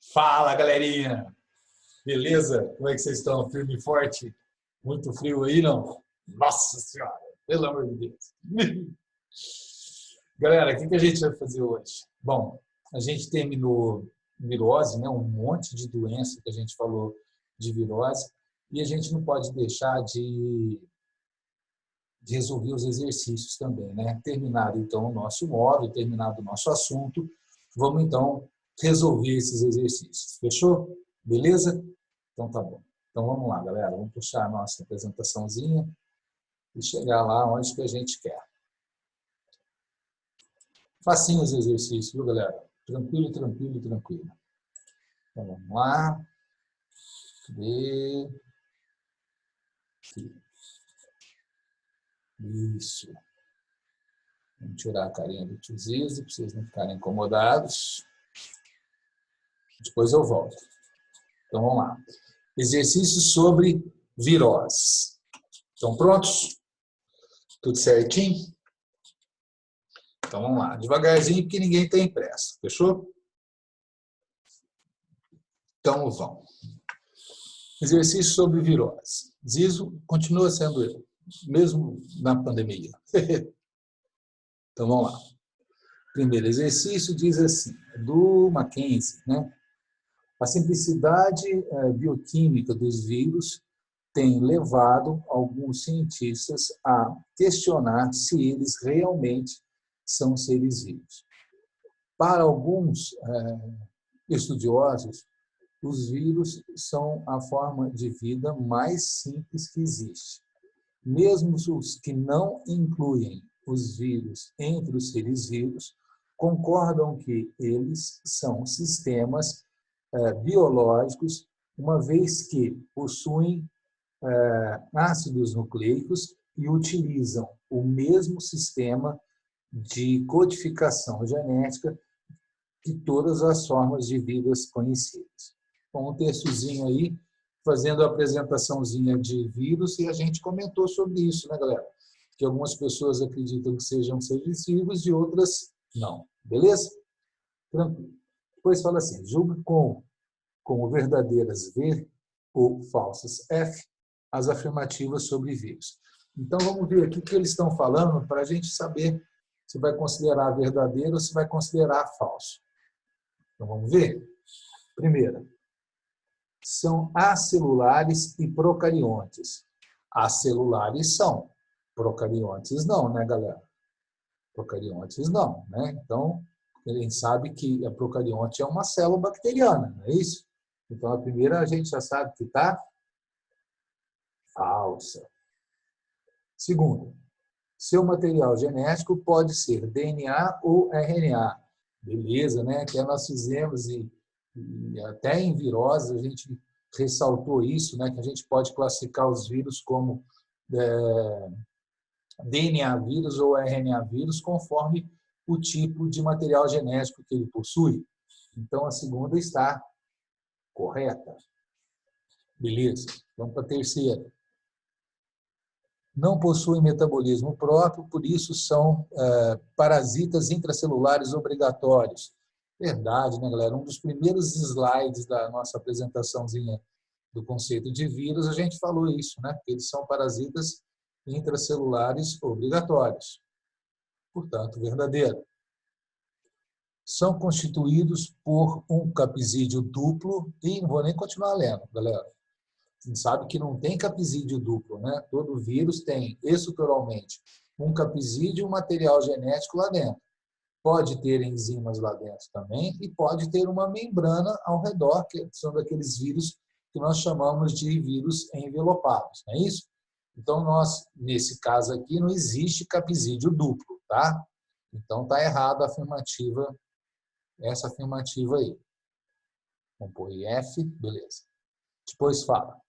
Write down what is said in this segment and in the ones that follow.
Fala, galerinha! Beleza? Como é que vocês estão? Firme e forte? Muito frio aí, não? Nossa Senhora! Pelo amor de Deus! Galera, o que a gente vai fazer hoje? Bom, a gente terminou virose, né? Um monte de doença que a gente falou de virose, e a gente não pode deixar de resolver os exercícios também, né? Terminado, então, o nosso módulo, terminado o nosso assunto, vamos, então, resolver esses exercícios. Fechou? Beleza? Então, tá bom. Então, vamos lá, galera. Vamos puxar a nossa apresentaçãozinha e chegar lá onde que a gente quer. Facinho os exercícios, viu, galera? Tranquilo, tranquilo, tranquilo. Então, vamos lá. Cadê? Aqui. Isso. Vamos tirar a carinha do tio Zizi, para vocês não ficarem incomodados. Depois eu volto. Então, vamos lá. Exercícios sobre virose. Estão prontos? Tudo certinho? Então, vamos lá. Devagarzinho, porque ninguém tem pressa. Fechou? Então, vamos. Exercício sobre virose. Zizo continua sendo eu, mesmo na pandemia. Então, vamos lá. Primeiro exercício diz assim, do Mackenzie, né? A simplicidade bioquímica dos vírus tem levado alguns cientistas a questionar se eles realmente são seres vivos. Para alguns estudiosos, os vírus são a forma de vida mais simples que existe. Mesmo os que não incluem os vírus entre os seres vivos, concordam que eles são sistemas biológicos, uma vez que possuem ácidos nucleicos e utilizam o mesmo sistema de codificação genética que todas as formas de vidas conhecidas. Então, um textozinho aí, fazendo a apresentaçãozinha de vírus, e a gente comentou sobre isso, né, galera? Que algumas pessoas acreditam que sejam seres vivos e outras não. Beleza? Tranquilo. Depois fala assim, julgue como verdadeiras V ou falsas F as afirmativas sobre vírus. Então, vamos ver aqui o que eles estão falando para a gente saber se vai considerar verdadeiro ou se vai considerar falso. Então, vamos ver? Primeiro, são acelulares e procariontes. Acelulares são, procariontes não, né, galera? Procariontes não, né? Então, a gente sabe que a procarionte é uma célula bacteriana, não é isso? Então, a primeira a gente já sabe que está falsa. Segundo, seu material genético pode ser DNA ou RNA. Beleza, né? Que nós fizemos e até em virose a gente ressaltou isso, né? Que a gente pode classificar os vírus como DNA vírus ou RNA vírus conforme o tipo de material genético que ele possui. Então, a segunda está correta. Beleza. Vamos para a terceira. Não possuem metabolismo próprio, por isso são parasitas intracelulares obrigatórios. Verdade, né, galera? Um dos primeiros slides da nossa apresentaçãozinha do conceito de vírus, a gente falou isso, né? Eles são parasitas intracelulares obrigatórios. Portanto, verdadeiro. São constituídos por um capsídeo duplo, e não vou nem continuar lendo, galera. A gente sabe que não tem capsídeo duplo, né? Todo vírus tem, estruturalmente, um capsídeo e um material genético lá dentro. Pode ter enzimas lá dentro também e pode ter uma membrana ao redor, que são daqueles vírus que nós chamamos de vírus envelopados, não é isso? Então, nesse caso aqui, não existe capsídeo duplo, tá? Então, está errada a afirmativa, essa afirmativa aí. Vamos pôr F, beleza. Depois fala.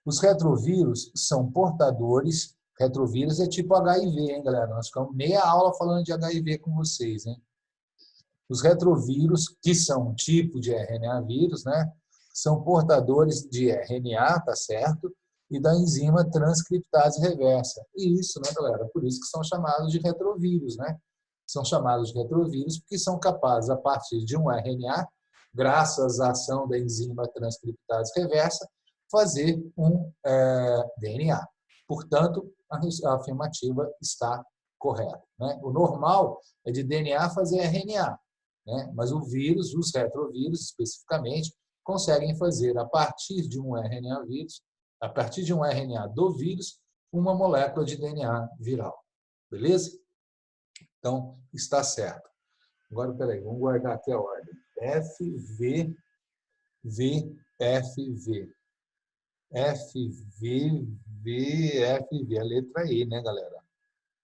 Os retrovírus são portadores. Retrovírus é tipo HIV, hein, galera? Nós ficamos meia aula falando de HIV com vocês, hein? Os retrovírus, que são um tipo de RNA vírus, né? São portadores de RNA, tá certo? E da enzima transcriptase reversa. E isso, né, galera? Por isso que são chamados de retrovírus, né? São chamados de retrovírus porque são capazes, a partir de um RNA, graças à ação da enzima transcriptase reversa, fazer um DNA. Portanto, a afirmativa está correta, né? O normal é de DNA fazer RNA, né? Mas o vírus, os retrovírus especificamente, conseguem fazer a partir de um RNA vírus, a partir de um RNA do vírus, uma molécula de DNA viral. Beleza? Então, está certo. Agora, peraí, vamos guardar aqui a ordem. F, V, V, F, V. F, V, V, F, V. A letra E, né, galera?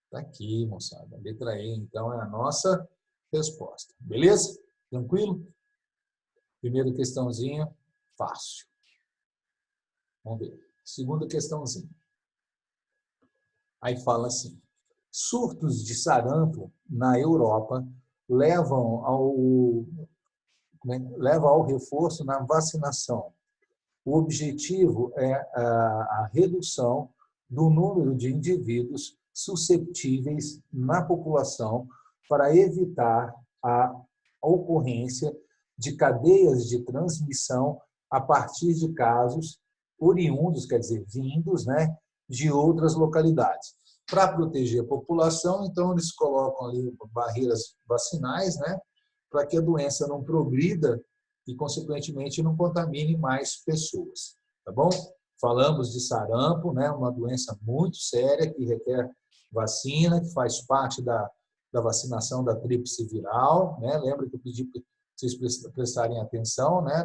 Está aqui, moçada. A letra E, então, é a nossa resposta. Beleza? Tranquilo? Primeira questãozinha, fácil. Vamos ver. Segunda questãozinha. Aí fala assim: surtos de sarampo na Europa levam ao reforço na vacinação. O objetivo é a redução do número de indivíduos susceptíveis na população para evitar a ocorrência de cadeias de transmissão a partir de casos oriundos, quer dizer, vindos, né, de outras localidades. Para proteger a população, então, eles colocam ali barreiras vacinais, né, para que a doença não progrida e, consequentemente, não contamine mais pessoas. Tá bom? Falamos de sarampo, né, uma doença muito séria que requer vacina, que faz parte da vacinação da tríplice viral, né? Lembra que eu pedi para vocês prestarem atenção, né,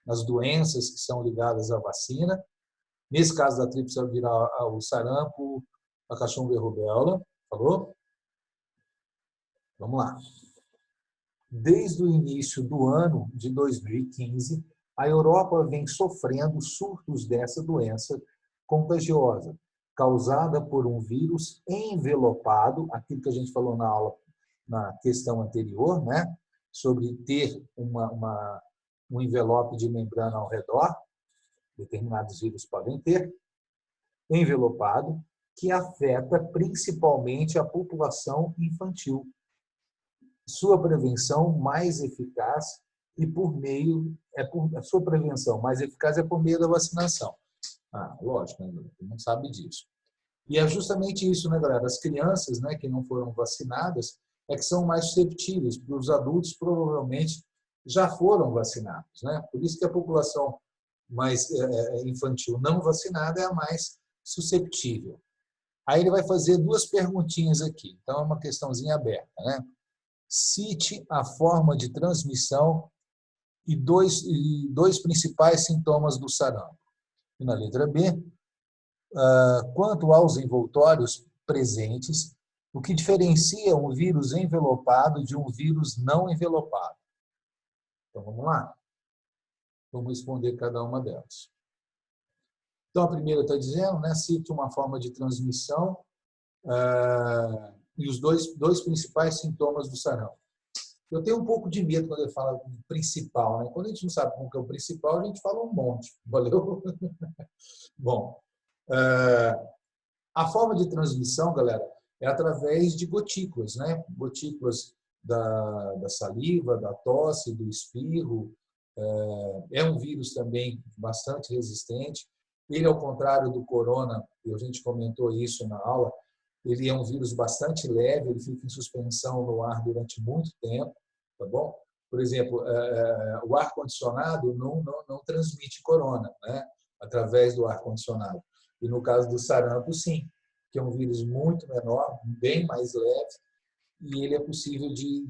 nas doenças que são ligadas à vacina. Nesse caso da tríplice viral, o sarampo, a cachumba e a rubéola. Falou? Vamos lá. Desde o início do ano de 2015, a Europa vem sofrendo surtos dessa doença contagiosa, causada por um vírus envelopado, aquilo que a gente falou na aula, na questão anterior, né? Sobre ter um envelope de membrana ao redor, determinados vírus podem ter, envelopado, que afeta principalmente a população infantil. Sua prevenção mais eficaz sua prevenção mais eficaz é por meio da vacinação. Lógico, né? Não sabe disso. E é justamente isso, né, galera? As crianças, né, que não foram vacinadas é que são mais susceptíveis, porque os adultos provavelmente já foram vacinados, né? Por isso que a população mais infantil não vacinada é a mais susceptível. Aí ele vai fazer duas perguntinhas aqui. Então, é uma questãozinha aberta, né? Cite a forma de transmissão e dois principais sintomas do sarampo. E na letra B, quanto aos envoltórios presentes, o que diferencia um vírus envelopado de um vírus não envelopado? Então, vamos lá. Vamos responder cada uma delas. Então, a primeira está dizendo, né, cite uma forma de transmissão e os dois principais sintomas do sarampo. Eu tenho um pouco de medo quando eu falo principal, né? Quando a gente não sabe como que é o principal, a gente fala um monte. Valeu? Bom, a forma de transmissão, galera, é através de gotículas, né? Gotículas da saliva, da tosse, do espirro. É um vírus também bastante resistente. Ele, ao contrário do corona, e a gente comentou isso na aula, ele é um vírus bastante leve, ele fica em suspensão no ar durante muito tempo, tá bom? Por exemplo, o ar-condicionado não transmite corona, né? Através do ar-condicionado. E no caso do sarampo, sim, que é um vírus muito menor, bem mais leve, e ele é possível de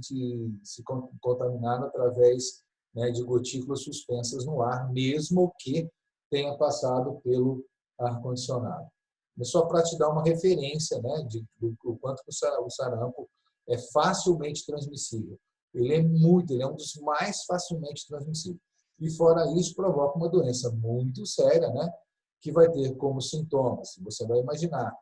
se contaminar através, né, de gotículas suspensas no ar, mesmo que tenha passado pelo ar-condicionado. Mas só para te dar uma referência, né, do quanto o sarampo é facilmente transmissível. Ele é um dos mais facilmente transmissíveis. E fora isso, provoca uma doença muito séria, né, que vai ter como sintomas, você vai imaginar,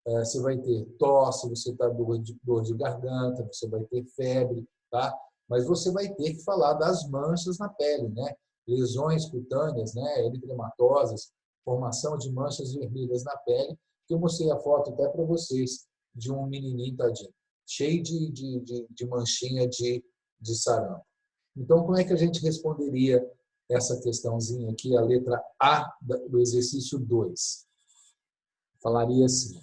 você vai ter tosse, você está dor de garganta, você vai ter febre, tá? Mas você vai ter que falar das manchas na pele, né? Lesões cutâneas, né? Eritematosas, formação de manchas vermelhas na pele, que eu mostrei a foto até para vocês de um menininho, tadinho, cheio de manchinha de sarampo. Então, como é que a gente responderia essa questãozinha aqui, a letra A do exercício 2? Falaria assim: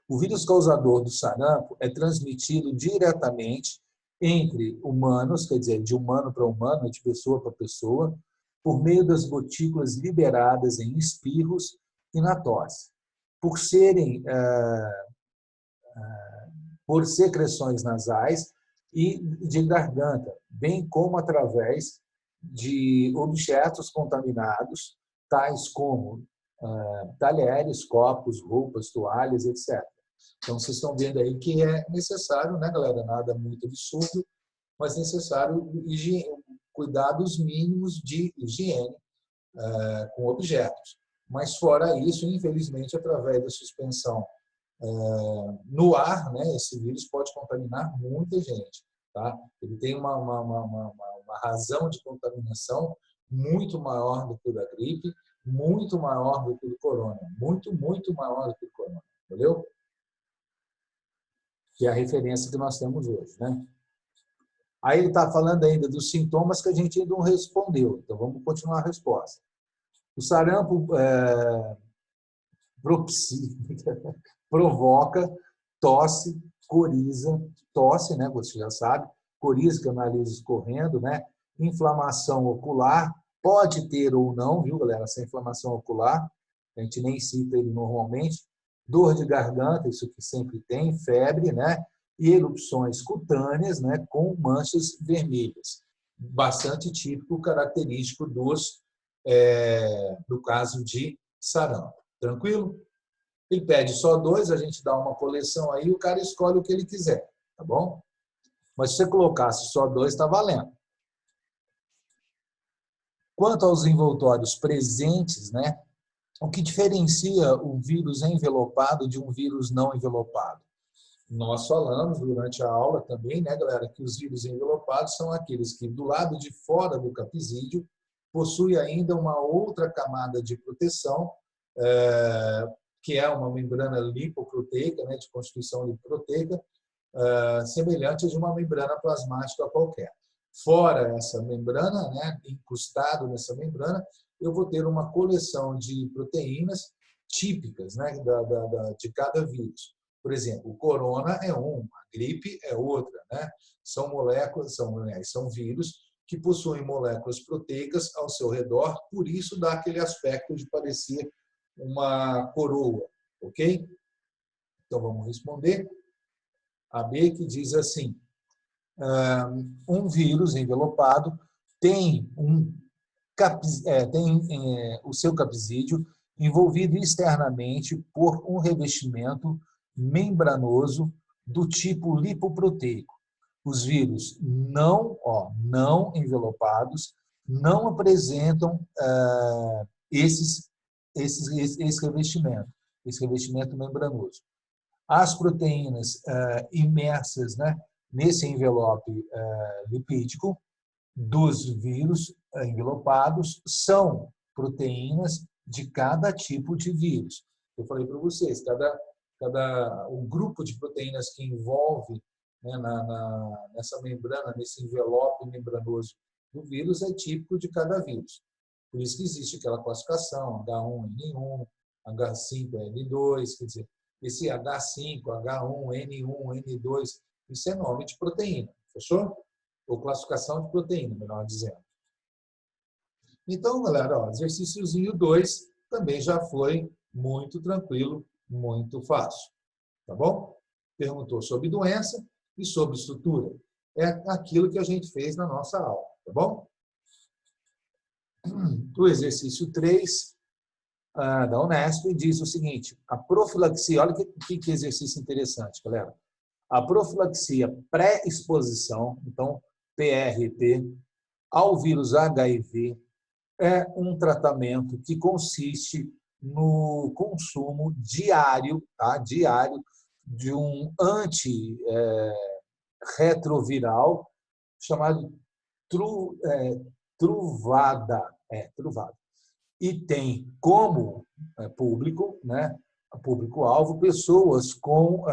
o vírus causador do sarampo é transmitido diretamente entre humanos, quer dizer, de humano para humano, de pessoa para pessoa, por meio das gotículas liberadas em espirros e na tosse. Por serem por secreções nasais e de garganta, bem como através de objetos contaminados, tais como talheres, copos, roupas, toalhas, etc. Então, vocês estão vendo aí que é necessário, né, galera? Nada muito absurdo, mas necessário cuidados mínimos de higiene com objetos. Mas, fora isso, infelizmente, através da suspensão no ar, né, esse vírus pode contaminar muita gente. Tá? Ele tem uma razão de contaminação muito maior do que o da gripe, muito maior do que o do corona. Muito, muito maior do que o do corona. Entendeu? Que é a referência que nós temos hoje. Né? Aí ele está falando ainda dos sintomas que a gente ainda não respondeu. Então, vamos continuar a resposta. O sarampo provoca tosse, coriza, tosse, né, você já sabe, coriza, que é o nariz escorrendo, né, inflamação ocular, pode ter ou não, viu, galera, essa inflamação ocular, a gente nem cita ele normalmente, dor de garganta, isso que sempre tem, febre, né, e erupções cutâneas, né, com manchas vermelhas, bastante típico, característico do caso de sarampo. Tranquilo? Ele pede só 2, a gente dá uma coleção aí, o cara escolhe o que ele quiser, tá bom? Mas se você colocasse só 2, está valendo. Quanto aos envoltórios presentes, né, o que diferencia o vírus envelopado de um vírus não envelopado? Nós falamos durante a aula também, né, galera, que os vírus envelopados são aqueles que, do lado de fora do capsídeo, possui ainda uma outra camada de proteção, que é uma membrana lipoproteica, né, de constituição lipoproteica, semelhante a de uma membrana plasmática qualquer. Fora essa membrana, né, incrustado nessa membrana, eu vou ter uma coleção de proteínas típicas, né, de cada vírus. Por exemplo, o corona é uma, a gripe é outra, né? São moléculas, são vírus que possuem moléculas proteicas ao seu redor, por isso dá aquele aspecto de parecer uma coroa, ok? Então vamos responder. A B, que diz assim: um vírus envelopado tem o seu capsídeo envolvido externamente por um revestimento membranoso do tipo lipoproteico. Os vírus não envelopados não apresentam esse revestimento membranoso. As proteínas imersas, né, nesse envelope lipídico dos vírus envelopados são proteínas de cada tipo de vírus. Eu falei para vocês, o grupo de proteínas que envolve, né, nessa membrana, nesse envelope membranoso do vírus é típico de cada vírus. Por isso que existe aquela classificação, H1N1, H5N2, quer dizer, esse H5, H1, N1, N2, isso é nome de proteína, fechou? Ou classificação de proteína, melhor dizendo. Então, galera, exercíciozinho 2 também já foi muito tranquilo, muito fácil. Tá bom? Perguntou sobre doença e sobre estrutura. É aquilo que a gente fez na nossa aula, tá bom? O exercício 3 da Unesp diz o seguinte: a profilaxia, olha que exercício interessante, galera. A profilaxia pré-exposição, então PRP, ao vírus HIV é um tratamento que consiste no consumo diário, tá? Diário, de um antirretroviral chamado Truvada. Truvada. E tem como público, né, público-alvo, pessoas com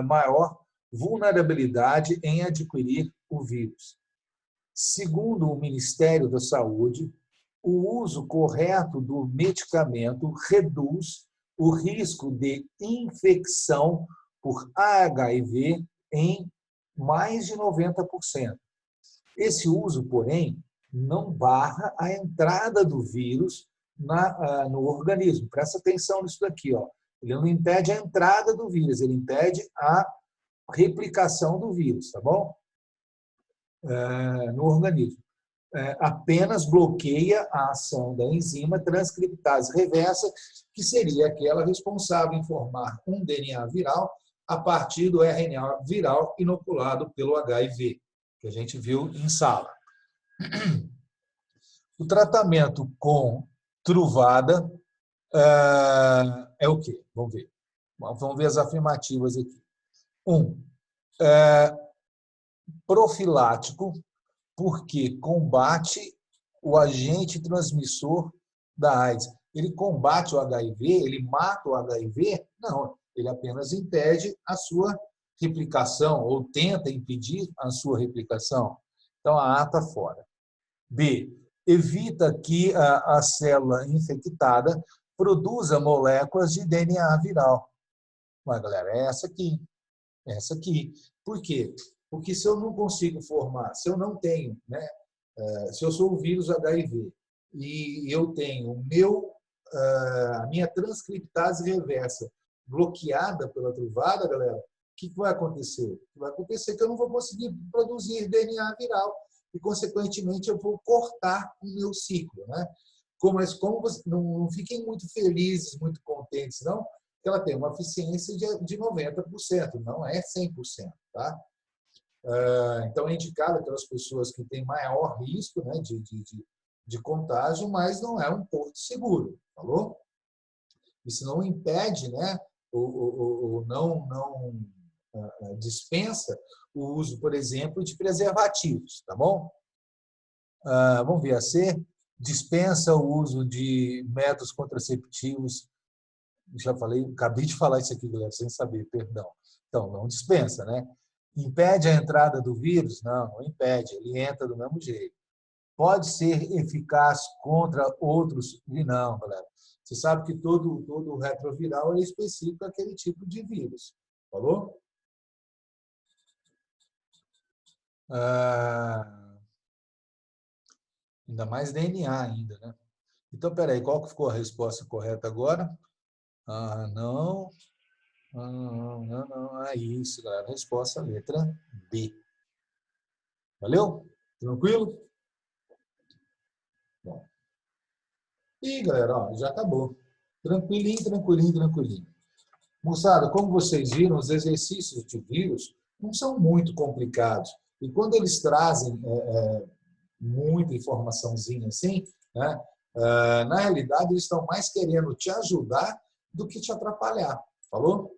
maior vulnerabilidade em adquirir o vírus. Segundo o Ministério da Saúde, o uso correto do medicamento reduz o risco de infecção por HIV em mais de 90%. Esse uso, porém, não barra a entrada do vírus no organismo. Presta atenção nisso daqui. Ó. Ele não impede a entrada do vírus, ele impede a replicação do vírus, tá bom? No organismo. Apenas bloqueia a ação da enzima transcriptase reversa, que seria aquela responsável em formar um DNA viral a partir do RNA viral inoculado pelo HIV, que a gente viu em sala. O tratamento com Truvada é o quê? Vamos ver. Vamos ver as afirmativas aqui. 1. Profilático, porque combate o agente transmissor da AIDS. Ele combate o HIV? Ele mata o HIV? Não, ele apenas impede a sua replicação, ou tenta impedir a sua replicação. Então, a A está fora. B. Evita que a célula infectada produza moléculas de DNA viral. Mas, galera, é essa aqui. Essa aqui. Por quê? Porque se eu não consigo formar, se eu não tenho, né? Se eu sou o vírus HIV e eu tenho a minha transcriptase reversa bloqueada pela Truvada, galera, o que vai acontecer? Vai acontecer que eu não vou conseguir produzir DNA viral e, consequentemente, eu vou cortar o meu ciclo, né? Mas como não fiquem muito felizes, muito contentes, não, que ela tem uma eficiência de 90%, não é 100%, tá? Então, é indicado aquelas pessoas que têm maior risco, né, de contágio, mas não é um porto seguro, falou? Isso não impede, né, ou não dispensa o uso, por exemplo, de preservativos, tá bom? Vamos ver a C. Dispensa o uso de métodos contraceptivos. Já falei, acabei de falar isso aqui, galera, sem saber, perdão. Então, não dispensa, né? Impede a entrada do vírus? Não impede, ele entra do mesmo jeito. Pode ser eficaz contra outros? Não, galera. Você sabe que todo retroviral é específico àquele tipo de vírus. Falou? Ainda mais DNA ainda, né? Então, peraí, qual que ficou a resposta correta agora? Não. Não. É isso, galera. Resposta, letra B. Valeu? Tranquilo? Bom. E, galera, ó, já acabou. Tranquilinho, tranquilinho, tranquilinho. Moçada, como vocês viram, os exercícios de vírus não são muito complicados. E quando eles trazem muita informaçãozinha assim, né, na realidade, eles estão mais querendo te ajudar do que te atrapalhar. Falou?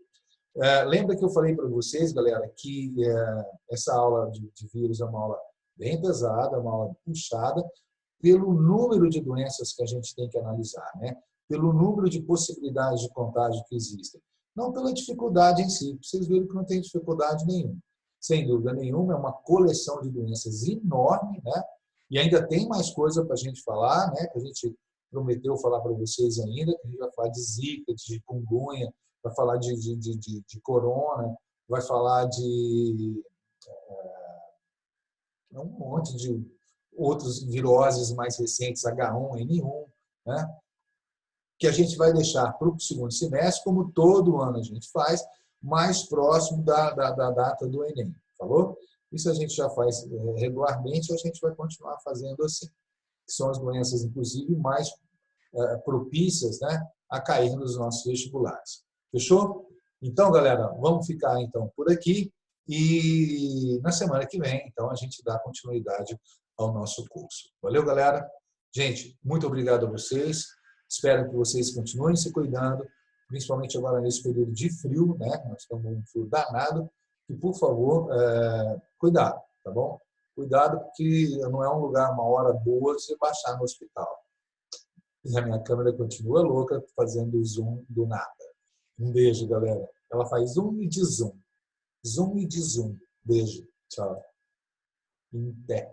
Lembra que eu falei para vocês, galera, que essa aula de vírus é uma aula bem pesada, uma aula puxada, pelo número de doenças que a gente tem que analisar, né? Pelo número de possibilidades de contágio que existem. Não pela dificuldade em si. Vocês viram que não tem dificuldade nenhuma. Sem dúvida nenhuma, é uma coleção de doenças enorme, né? E ainda tem mais coisa para a gente falar, né? Que a gente prometeu falar para vocês ainda, que a gente vai falar de Zika, de chikungunya, vai falar de corona, vai falar de um monte de outros viroses mais recentes, H1N1, né? Que a gente vai deixar para o segundo semestre, como todo ano a gente faz, mais próximo da data do Enem. Falou? Isso a gente já faz regularmente e a gente vai continuar fazendo assim. Que são as doenças, inclusive, mais propícias, né, a cair nos nossos vestibulares. Fechou? Então, galera, vamos ficar então por aqui e na semana que vem, então, a gente dá continuidade ao nosso curso. Valeu, galera? Gente, muito obrigado a vocês. Espero que vocês continuem se cuidando, principalmente agora nesse período de frio, né? Nós estamos num frio danado. E, por favor, cuidado, tá bom? Cuidado, porque não é um lugar, uma hora boa de você baixar no hospital. E a minha câmera continua louca, fazendo zoom do nada. Um beijo, galera. Ela faz zoom e de zoom. Zoom e de zoom. Beijo. Tchau. Em pé.